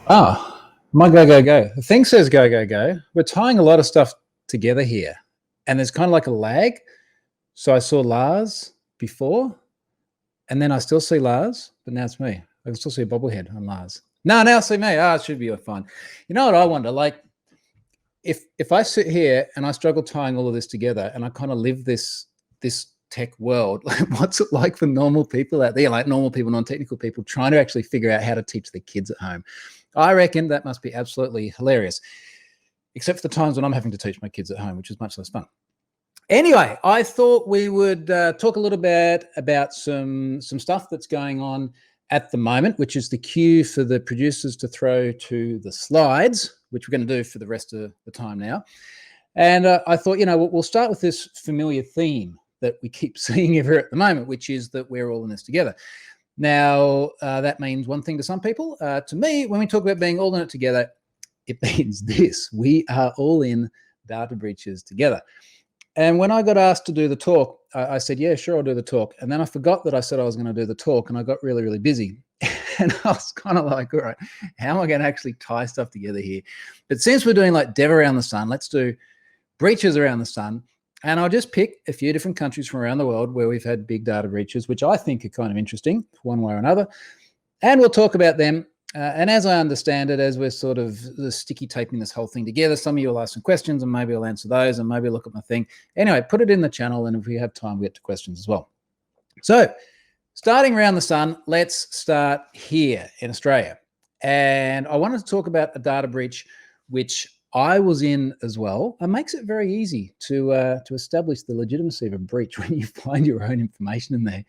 My go, go, go. The thing says go, go, go. We're tying a lot of stuff together here. And there's kind of like a lag. So I saw Lars before, and then I still see Lars, but now it's me. I can still see a bobblehead on Lars. No, now I see me. It should be fine. You know what I wonder? Like, if I sit here and I struggle tying all of this together and I kind of live this tech world, like what's it like for normal people out there, like normal people, non-technical people, trying to actually figure out how to teach their kids at home? I reckon that must be absolutely hilarious, except for the times when I'm having to teach my kids at home, which is much less fun. Anyway, I thought we would talk a little bit about some stuff that's going on at the moment, which is the cue for the producers to throw to the slides, which we're going to do for the rest of the time now. And I thought, we'll start with this familiar theme that we keep seeing everywhere at the moment, which is that we're all in this together. Now, that means one thing to some people. To me, when we talk about being all in it together, it means this: we are all in data breaches together. And when I got asked to do the talk, I said, yeah, sure, I'll do the talk. And then I forgot that I said I was going to do the talk, and I got really, really busy. And I was kind of like, all right, how am I going to actually tie stuff together here? But since we're doing like dev around the sun, let's do breaches around the sun. And I'll just pick a few different countries from around the world where we've had big data breaches, which I think are kind of interesting one way or another. And we'll talk about them. And as I understand it, as we're sort of sticky taping this whole thing together, some of you will ask some questions and maybe I'll answer those and maybe look at my thing. Anyway, put it in the channel, and if we have time, we'll get to questions as well. So starting around the sun, let's start here in Australia. And I wanted to talk about a data breach which I was in as well. It makes it very easy to establish the legitimacy of a breach when you find your own information in there.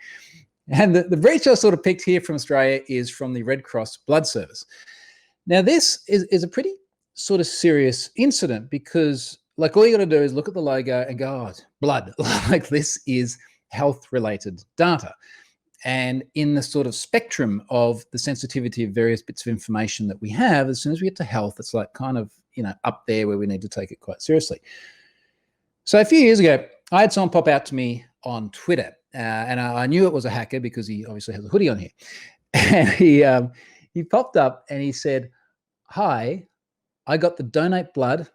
And the breach I sort of picked here from Australia is from the Red Cross Blood Service. Now, this is a pretty sort of serious incident because, like, all you got to do is look at the logo and go, oh, blood. Like, this is health-related data. And in the sort of spectrum of the sensitivity of various bits of information that we have, as soon as we get to health, it's like kind of, up there where we need to take it quite seriously. So a few years ago, I had someone pop out to me on Twitter. And I knew it was a hacker because he obviously has a hoodie on here. And he popped up and he said, hi, I got the donate blood,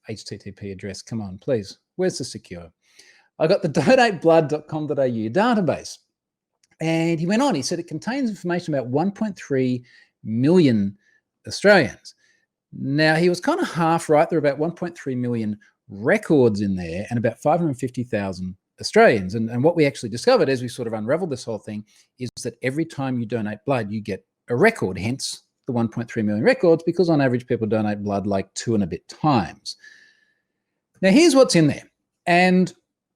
HTTP address, come on, please. Where's the secure? I got the donateblood.com.au database. And he went on, he said it contains information about 1.3 million Australians. Now, he was kind of half right. There are about 1.3 million records in there and about 550,000 Australians. And what we actually discovered as we sort of unraveled this whole thing is that every time you donate blood, you get a record, hence the 1.3 million records, because on average people donate blood like 2 and a bit times. Now, here's what's in there. And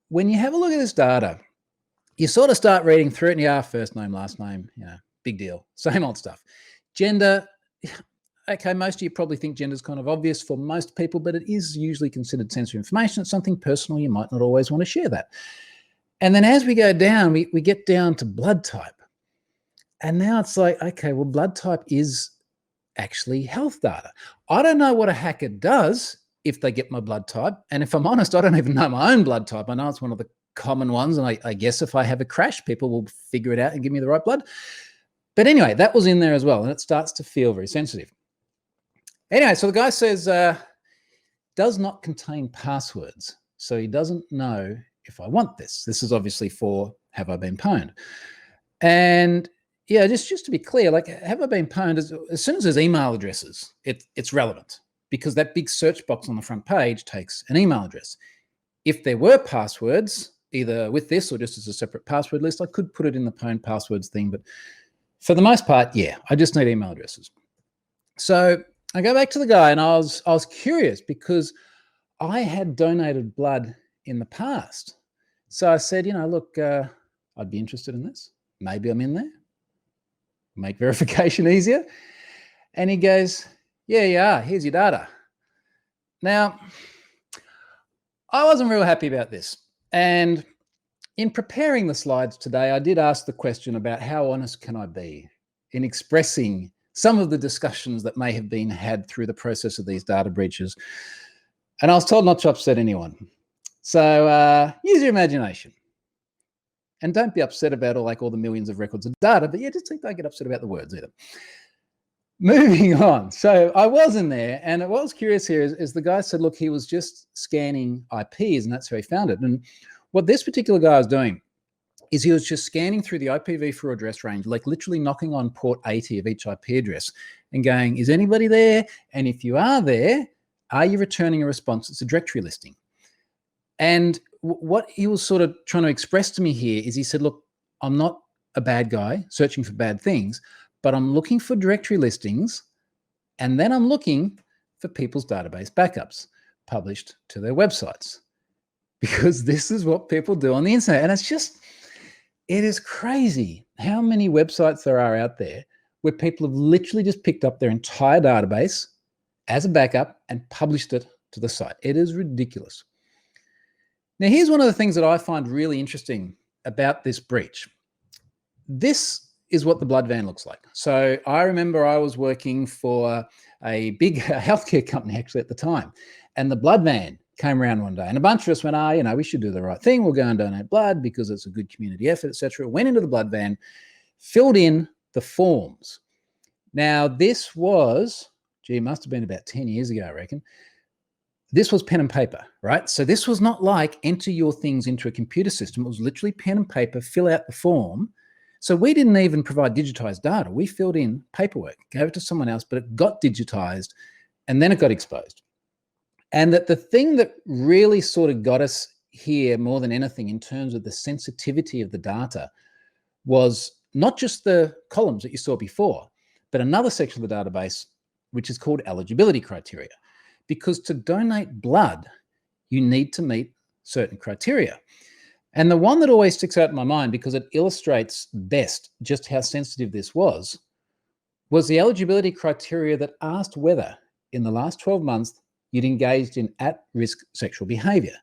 when you have a look at this data, you sort of start reading through it and first name, last name, big deal, same old stuff. Gender, okay, most of you probably think gender is kind of obvious for most people, but it is usually considered sensitive information. It's something personal. You might not always want to share that. And then as we go down, we get down to blood type. And now it's like, okay, well, blood type is actually health data. I don't know what a hacker does if they get my blood type. And if I'm honest, I don't even know my own blood type. I know it's one of the common ones. And I guess if I have a crash, people will figure it out and give me the right blood. But anyway, that was in there as well. And it starts to feel very sensitive. Anyway, so the guy says, does not contain passwords. So he doesn't know if I want this. This is obviously for have I been pwned? And yeah, just to be clear, like have I been pwned, as soon as there's email addresses, it's relevant because that big search box on the front page takes an email address. If there were passwords, either with this or just as a separate password list, I could put it in the pwned passwords thing. But for the most part, yeah, I just need email addresses. So I go back to the guy and I was curious because I had donated blood in the past. So I said, look, I'd be interested in this. Maybe I'm in there. Make verification easier. And he goes, yeah, you are. Here's your data. Now, I wasn't real happy about this. And in preparing the slides today, I did ask the question about how honest can I be in expressing some of the discussions that may have been had through the process of these data breaches. And I was told not to upset anyone. So use your imagination. And don't be upset about all the millions of records of data, but yeah, just don't get upset about the words either. Moving on. So I was in there, and what was curious here is the guy said, look, he was just scanning IPs, and that's how he found it. And what this particular guy was doing is he was just scanning through the IPv4 address range, like literally knocking on port 80 of each IP address and going, is anybody there? And if you are there, are you returning a response? It's a directory listing. And what he was sort of trying to express to me here is he said, look, I'm not a bad guy searching for bad things, but I'm looking for directory listings, and then I'm looking for people's database backups published to their websites, because this is what people do on the internet. And it's just, it is crazy how many websites there are out there where people have literally just picked up their entire database as a backup and published it to the site. It is ridiculous. Now, here's one of the things that I find really interesting about this breach. This is what the blood van looks like. So I remember I was working for a big healthcare company actually at the time, and the blood van came around one day, and a bunch of us went, we should do the right thing. We'll go and donate blood because it's a good community effort, etc. Went into the blood van, filled in the forms. Now, this was, must have been about 10 years ago, I reckon. This was pen and paper, right? So this was not like enter your things into a computer system. It was literally pen and paper, fill out the form. So we didn't even provide digitized data. We filled in paperwork, gave it to someone else, but it got digitized and then it got exposed. And that the thing that really sort of got us here more than anything in terms of the sensitivity of the data was not just the columns that you saw before, but another section of the database, which is called eligibility criteria. Because to donate blood, you need to meet certain criteria. And the one that always sticks out in my mind, because it illustrates best just how sensitive this was the eligibility criteria that asked whether in the last 12 months you'd engaged in at-risk sexual behavior.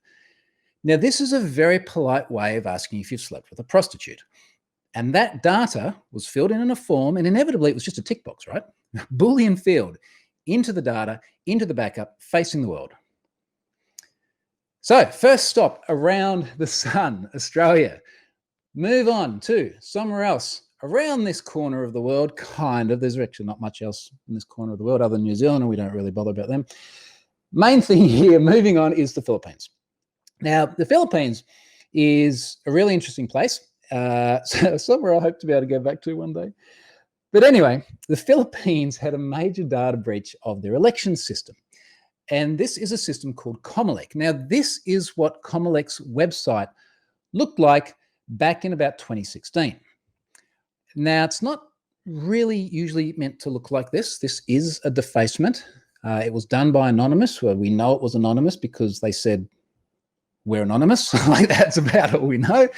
Now, this is a very polite way of asking if you've slept with a prostitute. And that data was filled in a form, and inevitably it was just a tick box, right? Boolean field into the data, into the backup, facing the world. So first stop around the sun, Australia. Move on to somewhere else around this corner of the world, kind of. There's actually not much else in this corner of the world other than New Zealand, and we don't really bother about them. Main thing here, moving on, is the Philippines. Now, the Philippines is a really interesting place. So somewhere I hope to be able to go back to one day. But anyway, the Philippines had a major data breach of their election system. And this is a system called Comelec. Now, this is what Comelec's website looked like back in about 2016. Now, it's not really usually meant to look like this. This is a defacement. It was done by Anonymous. Well, we know it was anonymous because they said, we're anonymous. Like, that's about all we know.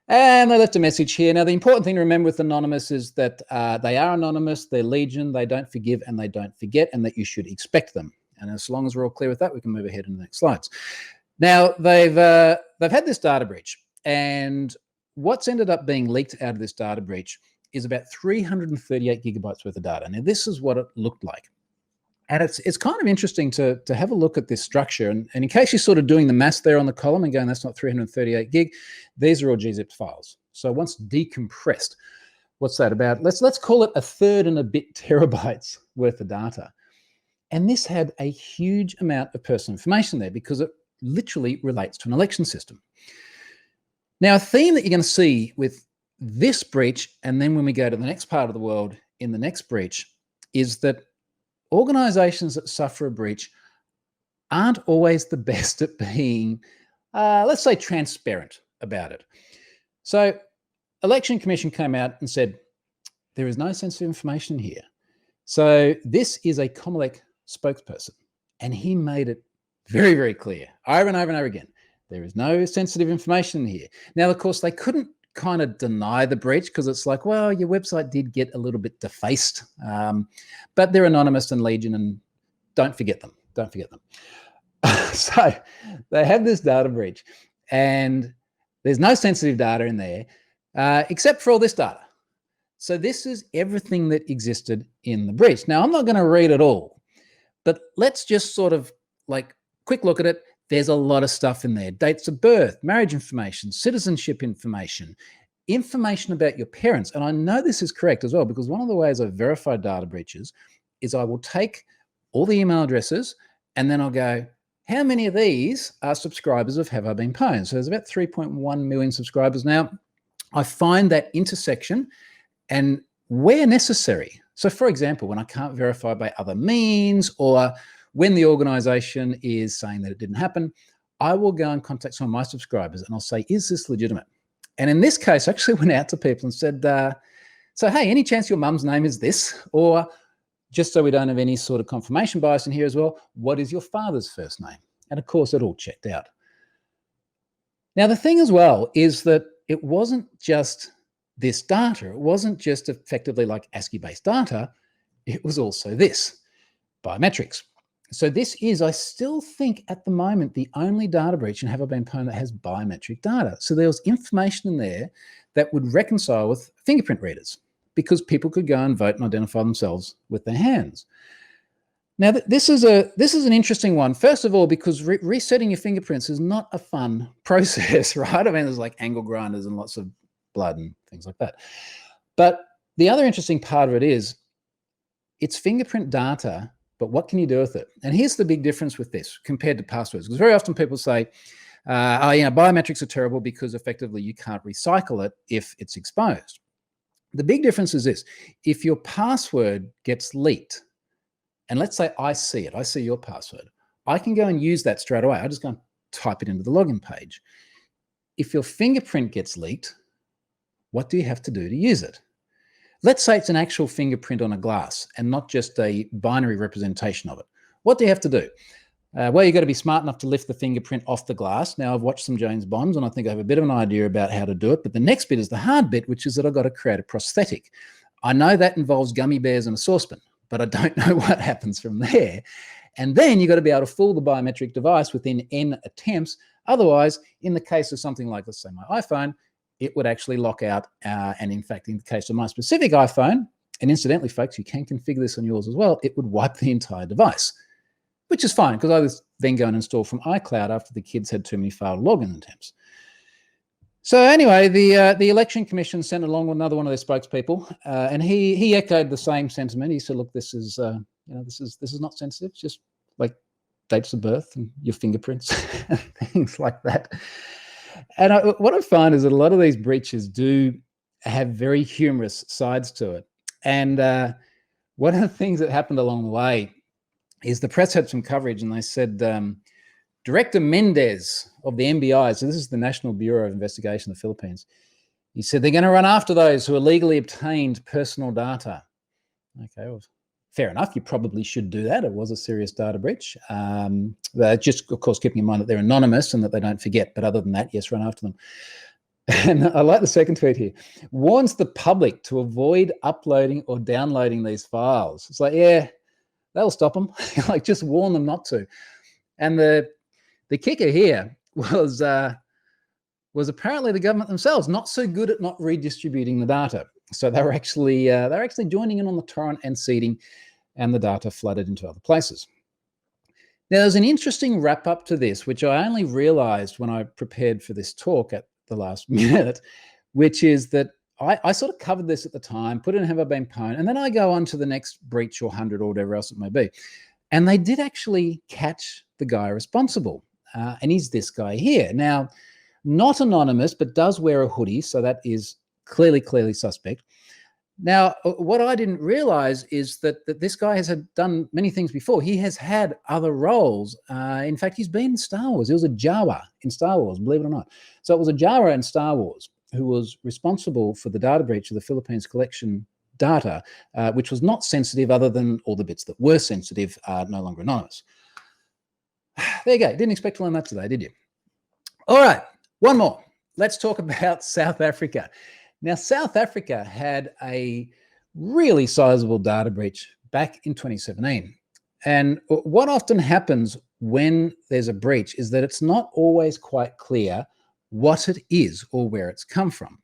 And they left a message here. Now, the important thing to remember with Anonymous is that they are anonymous, they're legion, they don't forgive and they don't forget, and that you should expect them. And as long as we're all clear with that, we can move ahead in the next slides. Now, they've had this data breach, and what's ended up being leaked out of this data breach is about 338 gigabytes worth of data. Now, this is what it looked like. And it's kind of interesting to have a look at this structure. And in case you're sort of doing the math there on the column and going, that's not 338 gig, these are all gzipped files. So once decompressed, what's that about? Let's call it a third and a bit terabytes worth of data. And this had a huge amount of personal information there because it literally relates to an election system. Now, a theme that you're going to see with this breach, and then when we go to the next part of the world in the next breach, is that organizations that suffer a breach aren't always the best at being, let's say, transparent about it. So Election Commission came out and said, there is no sensitive information here. So this is a Comelec spokesperson, and he made it very, very clear over and over and over again. There is no sensitive information here. Now, of course, they couldn't kind of deny the breach because it's like, well, your website did get a little bit defaced, but they're anonymous and legion, and don't forget them. Don't forget them. So they have this data breach, and there's no sensitive data in there except for all this data. So this is everything that existed in the breach. Now, I'm not going to read it all, but let's just sort of like quick look at it. There's a lot of stuff in there. Dates of birth, marriage information, citizenship information, information about your parents. And I know this is correct as well, because one of the ways I verify data breaches is I will take all the email addresses and then I'll go, how many of these are subscribers of Have I Been Pwned? So there's about 3.1 million subscribers now. I find that intersection, and where necessary. So for example, when I can't verify by other means, or when the organization is saying that it didn't happen, I will go and contact some of my subscribers and I'll say, is this legitimate? And in this case, I actually went out to people and said, so hey, any chance your mum's name is this? Or just so we don't have any sort of confirmation bias in here as well, what is your father's first name? And of course, it all checked out. Now, the thing as well is that it wasn't just this data. It wasn't just effectively like ASCII-based data. It was also this, biometrics. So this is, I still think at the moment, the only data breach in Have I Been Pwned that has biometric data. So there was information in there that would reconcile with fingerprint readers, because people could go and vote and identify themselves with their hands. Now, this is an interesting one. First of all, because resetting your fingerprints is not a fun process, right? I mean, there's like angle grinders and lots of blood and things like that. But the other interesting part of it is it's fingerprint data, but what can you do with it? And here's the big difference with this compared to passwords, because very often people say, biometrics are terrible because effectively you can't recycle it if it's exposed. The big difference is this: if your password gets leaked, and let's say I see it, I see your password, I can go and use that straight away. I just go and type it into the login page. If your fingerprint gets leaked, what do you have to do to use it? Let's say it's an actual fingerprint on a glass and not just a binary representation of it. What do you have to do? Well, you've got to be smart enough to lift the fingerprint off the glass. Now, I've watched some James Bonds and I think I have a bit of an idea about how to do it. But the next bit is the hard bit, which is that I've got to create a prosthetic. I know that involves gummy bears and a saucepan, but I don't know what happens from there. And then you've got to be able to fool the biometric device within N attempts. Otherwise, in the case of something like, let's say, my iPhone, it would actually lock out. And in fact, in the case of my specific iPhone, and incidentally, folks, you can configure this on yours as well, it would wipe the entire device, which is fine because I was then going to install from iCloud after the kids had too many failed login attempts. So anyway, the Election Commission sent along another one of their spokespeople, and he echoed the same sentiment. He said, "Look, this is this is not sensitive. It's just like dates of birth and your fingerprints, things like that." And what I find is that a lot of these breaches do have very humorous sides to it. And one of the things that happened along the way is the press had some coverage, and they said Director Mendez of the NBI, so this is the National Bureau of Investigation of the Philippines, he said they're going to run after those who illegally obtained personal data. Okay, well, fair enough. You probably should do that. It was a serious data breach. But just, of course, keeping in mind that they're anonymous and that they don't forget. But other than that, yes, run after them. And I like the second tweet here. Warns the public to avoid uploading or downloading these files. It's like, yeah, that'll stop them. Like, just warn them not to. And the kicker here was apparently the government themselves not so good at not redistributing the data. So they were actually joining in on the torrent and seeding, and the data flooded into other places. Now, there's an interesting wrap up to this, which I only realized when I prepared for this talk at the last minute, which is that I sort of covered this at the time, put it in Have I Been Pwned, and then I go on to the next breach or 100 or whatever else it may be. And they did actually catch the guy responsible. And he's this guy here. Now, not anonymous, but does wear a hoodie, so that is clearly suspect. Now, what I didn't realize is that this guy has done many things before. He has had other roles. In fact, he's been in Star Wars. He was a Jawa in Star Wars, believe it or not. So it was a Jawa in Star Wars who was responsible for the data breach of the Philippines collection data, which was not sensitive other than all the bits that were sensitive are no longer anonymous. There you go. Didn't expect to learn that today, did you? All right, one more. Let's talk about South Africa. Now, South Africa had a really sizable data breach back in 2017. And what often happens when there's a breach is that it's not always quite clear what it is or where it's come from.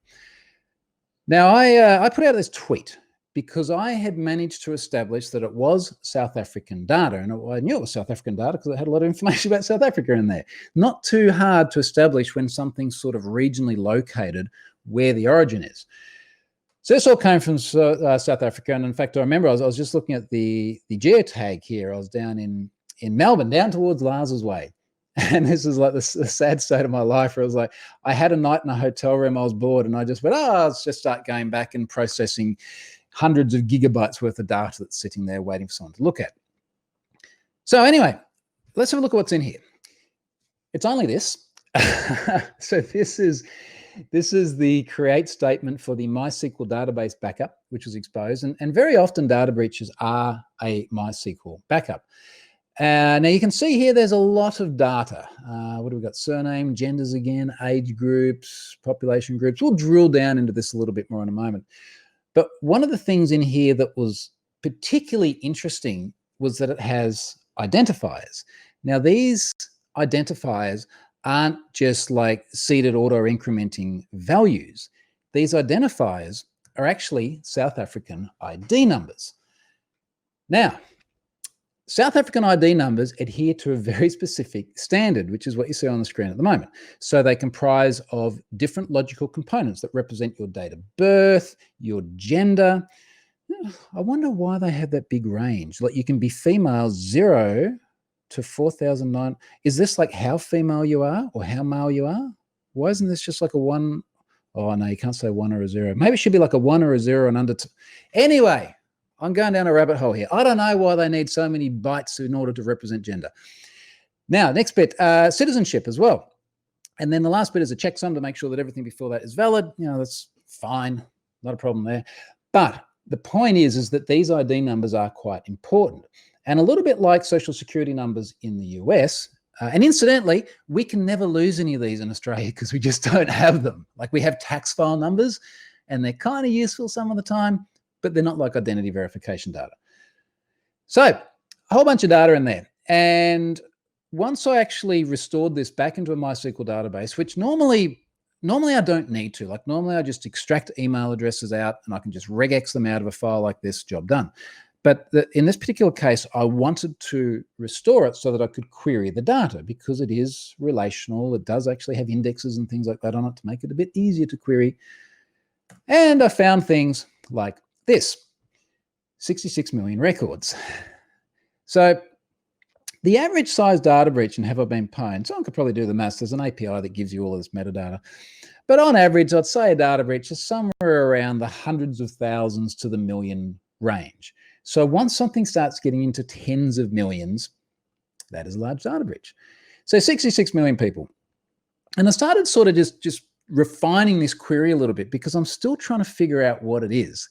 Now, I put out this tweet because I had managed to establish that it was South African data. And I knew it was South African data because it had a lot of information about South Africa in there. Not too hard to establish when something's sort of regionally located where the origin is. So this all came from South Africa. And in fact, I remember I was just looking at the geotag here. I was down in Melbourne, down towards Lars's Way. And this is like the sad state of my life where I was like, I had a night in a hotel room, I was bored, and I just went, let's just start going back and processing hundreds of gigabytes worth of data that's sitting there waiting for someone to look at. So anyway, let's have a look at what's in here. It's only this. So this is the create statement for the MySQL database backup, which was exposed. And very often data breaches are a MySQL backup. Now you can see here there's a lot of data. What have we got? Surname, genders again, age groups, population groups. We'll drill down into this a little bit more in a moment. But one of the things in here that was particularly interesting was that it has identifiers. Now these identifiers aren't just like seeded auto-incrementing values. These identifiers are actually South African ID numbers. Now, South African ID numbers adhere to a very specific standard, which is what you see on the screen at the moment. So they comprise of different logical components that represent your date of birth, your gender. I wonder why they have that big range. Like you can be female 0 to 4,009. Is this like how female you are or how male you are? Why isn't this just like a 1? Oh, no, you can't say 1 or a 0. Maybe it should be like a 1 or a 0 and under 2. Anyway, I'm going down a rabbit hole here. I don't know why they need so many bytes in order to represent gender. Now, next bit, citizenship as well. And then the last bit is a checksum to make sure that everything before that is valid. You know, that's fine. Not a problem there. But the point is that these ID numbers are quite important. And a little bit like social security numbers in the US, and incidentally, we can never lose any of these in Australia because we just don't have them. Like we have tax file numbers and they're kind of useful some of the time, but they're not like identity verification data. So a whole bunch of data in there. And once I actually restored this back into a MySQL database, which normally I don't need to. Like normally I just extract email addresses out and I can just regex them out of a file like this, job done. But in this particular case, I wanted to restore it so that I could query the data because it is relational. It does actually have indexes and things like that on it to make it a bit easier to query. And I found things like this, 66 million records. So the average size data breach, and have I been pwned? Someone could probably do the maths. There's an API that gives you all of this metadata. But on average, I'd say a data breach is somewhere around the hundreds of thousands to the million range. So once something starts getting into tens of millions, that is a large data breach. So 66 million people. And I started sort of just refining this query a little bit because I'm still trying to figure out what it is.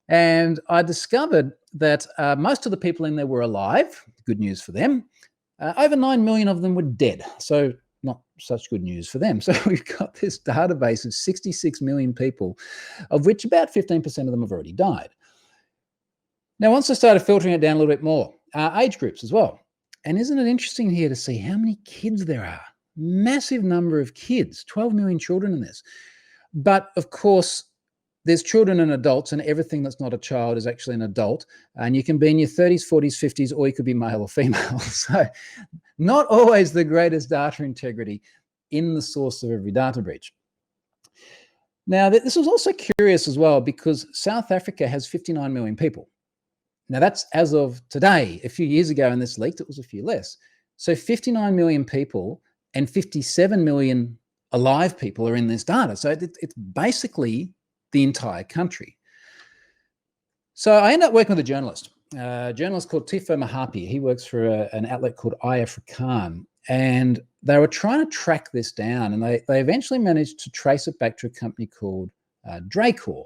And I discovered that most of the people in there were alive. Good news for them. Over 9 million of them were dead. So not such good news for them. So we've got this database of 66 million people, of which about 15% of them have already died. Now, once I started filtering it down a little bit more, age groups as well. And isn't it interesting here to see how many kids there are? Massive number of kids, 12 million children in this. But of course, there's children and adults, and everything that's not a child is actually an adult. And you can be in your 30s, 40s, 50s, or you could be male or female. So not always the greatest data integrity in the source of every data breach. Now, this was also curious as well because South Africa has 59 million people. Now, that's as of today. A few years ago when this leaked, it was a few less. So 59 million people and 57 million alive people are in this data. So it's basically the entire country. So I ended up working with a journalist called Tifo Mahapi. He works for an outlet called iAfrikaan. And they were trying to track this down. And they eventually managed to trace it back to a company called Dracor.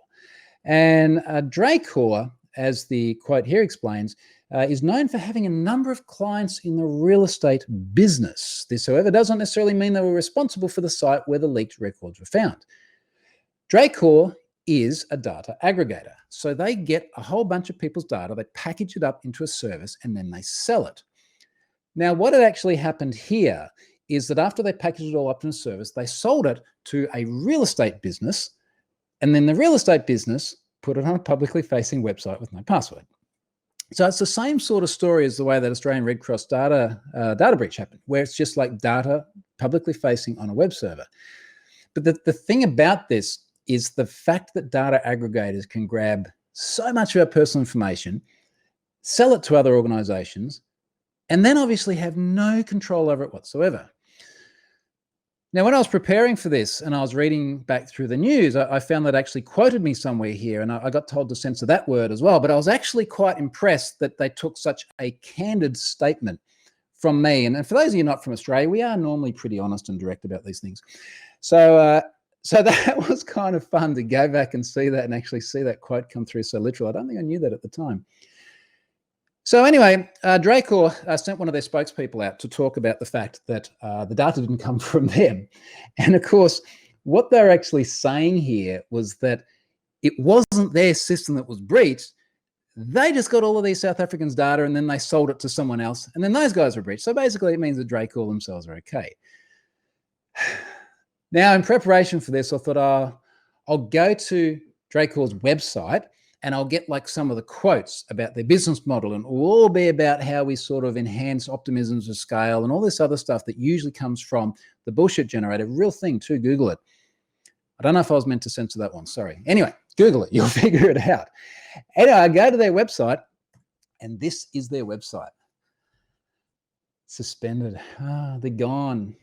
And Dracor, as the quote here explains, is known for having a number of clients in the real estate business. This, however, doesn't necessarily mean they were responsible for the site where the leaked records were found. Dracor is a data aggregator. So they get a whole bunch of people's data, they package it up into a service, and then they sell it. Now, what had actually happened here is that after they packaged it all up in a service, they sold it to a real estate business, and then the real estate business put it on a publicly facing website with no password. So it's the same sort of story as the way that Australian Red Cross data breach happened, where it's just like data publicly facing on a web server. But the thing about this is the fact that data aggregators can grab so much of our personal information, sell it to other organizations, and then obviously have no control over it whatsoever. Now, when I was preparing for this and I was reading back through the news, I found that actually quoted me somewhere here, and I got told to censor that word as well. But I was actually quite impressed that they took such a candid statement from me. And for those of you not from Australia, we are normally pretty honest and direct about these things. So that was kind of fun to go back and see that and actually see that quote come through so literal. I don't think I knew that at the time. So anyway, Dracor sent one of their spokespeople out to talk about the fact that the data didn't come from them. And of course, what they're actually saying here was that it wasn't their system that was breached. They just got all of these South Africans' data and then they sold it to someone else. And then those guys were breached. So basically it means that Dracor themselves are okay. Now, in preparation for this, I thought, I'll go to Dracor's website and I'll get like some of the quotes about their business model, and it will all be about how we sort of enhance optimisms of scale and all this other stuff that usually comes from the bullshit generator. Real thing too, Google it. I don't know if I was meant to censor that one, sorry. Anyway, Google it, you'll figure it out. Anyway, I go to their website and this is their website. Suspended, they're gone.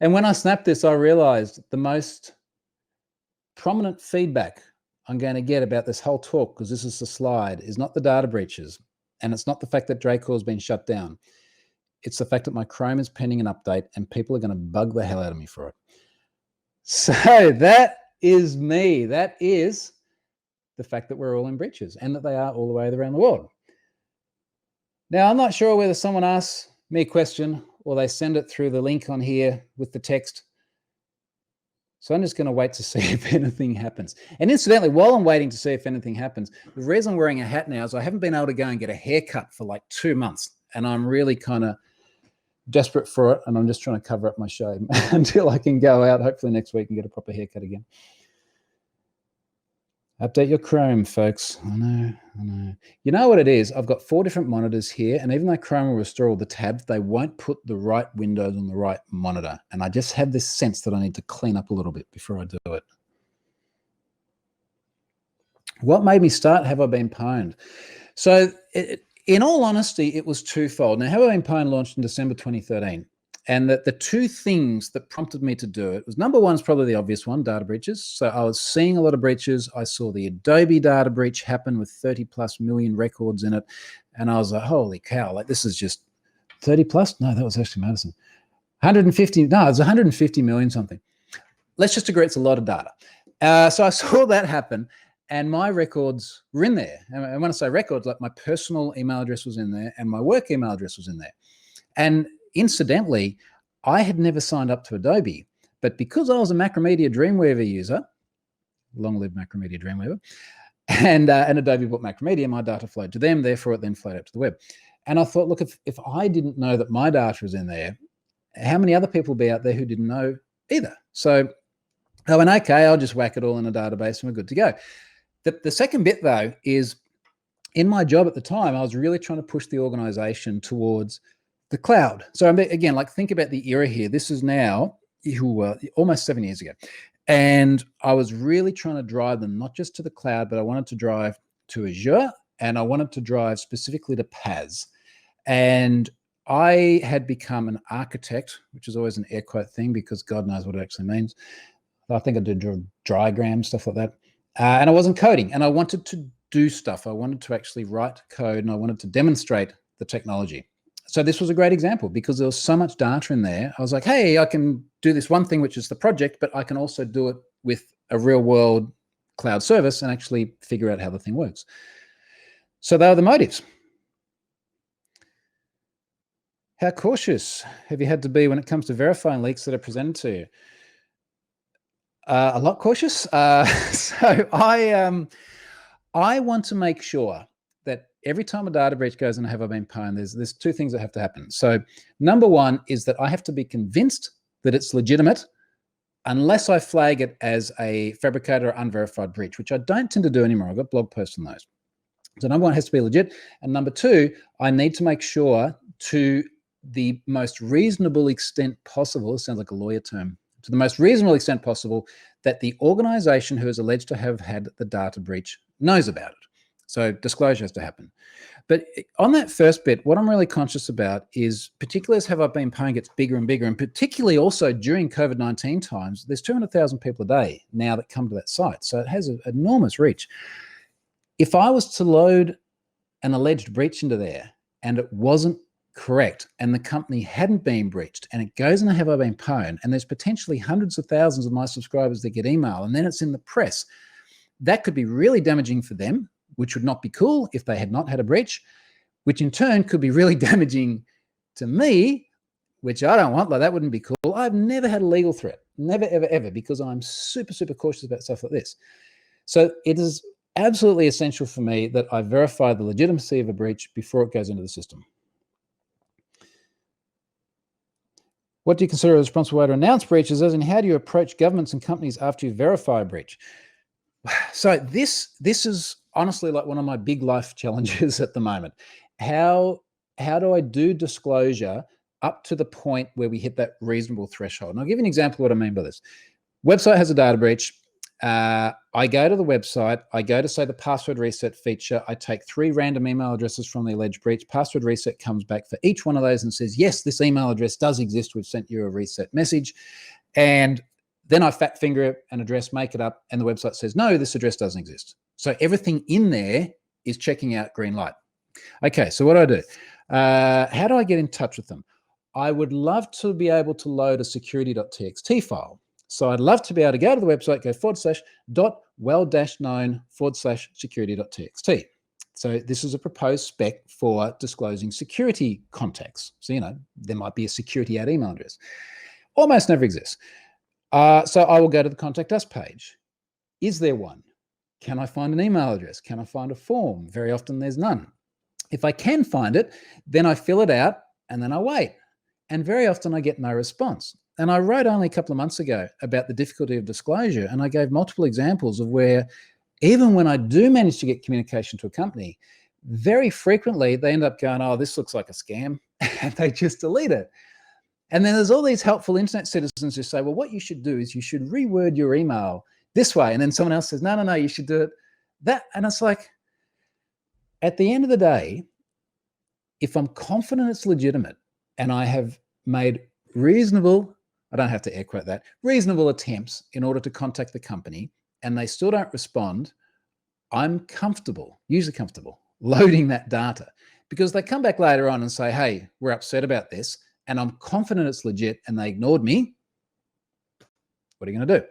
And when I snapped this, I realized the most prominent feedback I'm going to get about this whole talk, because this is the slide, is not the data breaches, and it's not the fact that Dracor has been shut down. It's the fact that my Chrome is pending an update and people are going to bug the hell out of me for it. So that is me. That is the fact that we're all in breaches and that they are all the way around the world. Now, I'm not sure whether someone asks me a question or they send it through the link on here with the text. So I'm just going to wait to see if anything happens. And incidentally, while I'm waiting to see if anything happens, the reason I'm wearing a hat now is I haven't been able to go and get a haircut for like 2 months. And I'm really kind of desperate for it. And I'm just trying to cover up my shame until I can go out, hopefully next week, and get a proper haircut again. Update your Chrome, folks. I know. You know what it is? I've got 4 different monitors here, and even though Chrome will restore all the tabs, they won't put the right windows on the right monitor. And I just have this sense that I need to clean up a little bit before I do it. What made me start Have I Been Pwned? So in all honesty, it was twofold. Now, Have I Been Pwned launched in December 2013. And that the 2 things that prompted me to do it was, number one is probably the obvious one, data breaches. So I was seeing a lot of breaches. I saw the Adobe data breach happen with 30+ million records in it. And I was like, holy cow, like this is just 30+? No, that was actually Madison. 150, no, it was 150 million something. Let's just agree it's a lot of data. So I saw that happen and my records were in there. And when I say records, like my personal email address was in there and my work email address was in there. And incidentally, I had never signed up to Adobe, but because I was a Macromedia Dreamweaver user, long live Macromedia Dreamweaver, and Adobe bought Macromedia, my data flowed to them, therefore it then flowed up to the web. And I thought, look, if I didn't know that my data was in there, how many other people will be out there who didn't know either? So I went, okay, I'll just whack it all in a database and we're good to go. The second bit though is, in my job at the time, I was really trying to push the organization towards the cloud. So again, like think about the era here. This is now almost 7 years ago. And I was really trying to drive them, not just to the cloud, but I wanted to drive to Azure and I wanted to drive specifically to PaaS. And I had become an architect, which is always an air quote thing because God knows what it actually means. I think I did diagrams, stuff like that. And I wasn't coding and I wanted to do stuff. I wanted to actually write code and I wanted to demonstrate the technology. So this was a great example because there was so much data in there. I was like, hey, I can do this one thing, which is the project, but I can also do it with a real world cloud service and actually figure out how the thing works. So they are the motives. How cautious have you had to be when it comes to verifying leaks that are presented to you? A lot cautious. So I want to make sure that every time a data breach goes and Have I Been Pwned, there's 2 things that have to happen. So number one is that I have to be convinced that it's legitimate unless I flag it as a fabricated or unverified breach, which I don't tend to do anymore. I've got blog posts on those. So number one, has to be legit. And number two, I need to make sure to the most reasonable extent possible, it sounds like a lawyer term, to the most reasonable extent possible, that the organization who is alleged to have had the data breach knows about it. So disclosure has to happen. But on that first bit, what I'm really conscious about is, particularly as Have I Been Paying gets bigger and bigger, and particularly also during COVID-19 times, there's 200,000 people a day now that come to that site. So it has an enormous reach. If I was to load an alleged breach into there and it wasn't correct and the company hadn't been breached and it goes into Have I Been Pwned and there's potentially hundreds of thousands of my subscribers that get email and then it's in the press, that could be really damaging for them, which would not be cool if they had not had a breach, which in turn could be really damaging to me, which I don't want. Like, that wouldn't be cool. I've never had a legal threat, never, ever, ever, because I'm super, super cautious about stuff like this. So it is absolutely essential for me that I verify the legitimacy of a breach before it goes into the system. What do you consider a responsible way to announce breaches, as in how do you approach governments and companies after you verify a breach? So this is honestly like one of my big life challenges at the moment. How do I do disclosure up to the point where we hit that reasonable threshold? And I'll give you an example of what I mean by this. Website has a data breach. I go to the website, I go to, say, the password reset feature. I take 3 random email addresses from the alleged breach. Password reset comes back for each one of those and says, yes, this email address does exist. We've sent you a reset message. And then I fat finger an address, make it up, and the website says, no, this address doesn't exist. So everything in there is checking out green light. Okay, so what do I do? How do I get in touch with them? I would love to be able to load a security.txt file. So I'd love to be able to go to the website, go .well-known/security.txt. So this is a proposed spec for disclosing security contacts. So, there might be a security at email address. Almost never exists. So I will go to the contact us page. Is there one? Can I find an email address? Can I find a form? Very often there's none. If I can find it, then I fill it out and then I wait. And very often I get no response. And I wrote only a couple of months ago about the difficulty of disclosure, and I gave multiple examples of where, even when I do manage to get communication to a company, very frequently they end up going, oh, this looks like a scam, and they just delete it. And then there's all these helpful internet citizens who say, well, what you should do is you should reword your email this way. And then someone else says, no, you should do it that. And it's like, at the end of the day, if I'm confident it's legitimate and I have made reasonable, I don't have to air quote that, reasonable attempts in order to contact the company and they still don't respond, I'm comfortable, usually comfortable, loading that data, because they come back later on and say, hey, we're upset about this, and I'm confident it's legit and they ignored me. What are you going to do?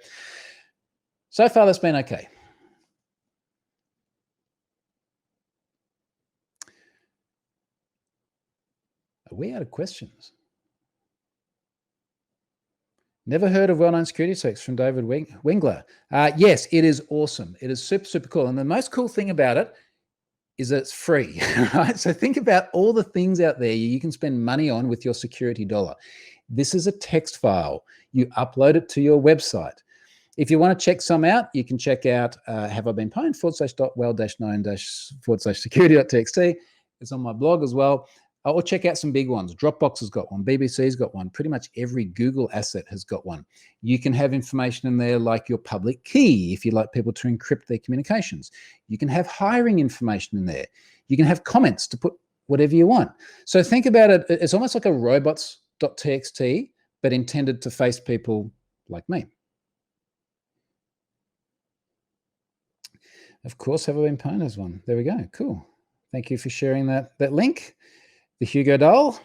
So far, that's been okay. Are we out of questions? Never heard of well-known security text from David Wingler. Yes, it is awesome. It is super, super cool. And the most cool thing about it is that it's free, right? So think about all the things out there you can spend money on with your security dollar. This is a text file. You upload it to your website. If you want to check some out, you can check out Have I Been Pwned /well-known/security.txt. It's on my blog as well. Or check out some big ones. Dropbox has got one. BBC's got one. Pretty much every Google asset has got one. You can have information in there like your public key if you like people to encrypt their communications. You can have hiring information in there. You can have comments to put whatever you want. So think about it. It's almost like a robots.txt, but intended to face people like me. Of course, Have I Been Pwned as one. There we go. Cool. Thank you for sharing that link. The Hugo Doll.